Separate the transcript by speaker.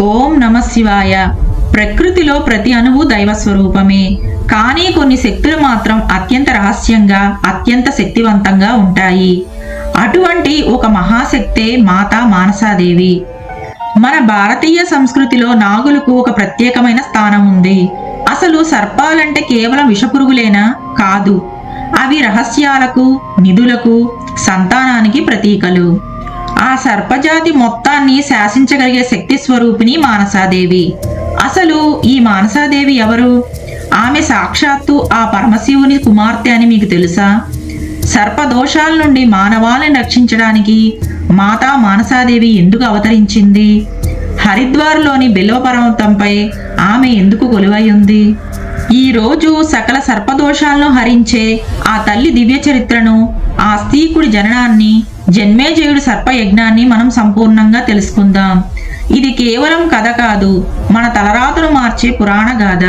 Speaker 1: ఓం నమ శివాయ. ప్రకృతిలో ప్రతి అణువు దైవ స్వరూపమే. కానీ కొన్ని శక్తులు మాత్రం అత్యంత రహస్యంగా, అత్యంత శక్తివంతంగా ఉంటాయి. అటువంటి ఒక మహాశక్తే మాతా మానసాదేవి. మన భారతీయ సంస్కృతిలో నాగులకు ఒక ప్రత్యేకమైన స్థానం ఉంది. అసలు సర్పాలంటే కేవలం విషపురుగులేనా? కాదు. అవి రహస్యాలకు, నిధులకు, సంతానానికి ప్రతీకలు. ఆ సర్పజాతి మొత్తాన్ని శాసించగలిగే శక్తి స్వరూపిణి మానసాదేవి. అసలు ఈ మానసాదేవి ఎవరు? ఆమె సాక్షాత్తు ఆ పరమశివుని కుమార్తె అని మీకు తెలుసా? సర్పదోషాల నుండి మానవాళిని రక్షించడానికి మాతా మానసాదేవి ఎందుకు అవతరించింది? హరిద్వార్లోని బిల్వ పర్వతంపై ఆమె ఎందుకు కొలువై ఉంది? ఈ రోజు సకల సర్పదోషాలను హరించే ఆ తల్లి దివ్య చరిత్రను, ఆస్తికుడి జననాన్ని, జన్మేజయుడి సర్పయజ్ఞాన్ని మనం సంపూర్ణంగా తెలుసుకుందాం. ఇది కేవలం కథ కాదు, మన తలరాతను మార్చే పురాణ గాథ.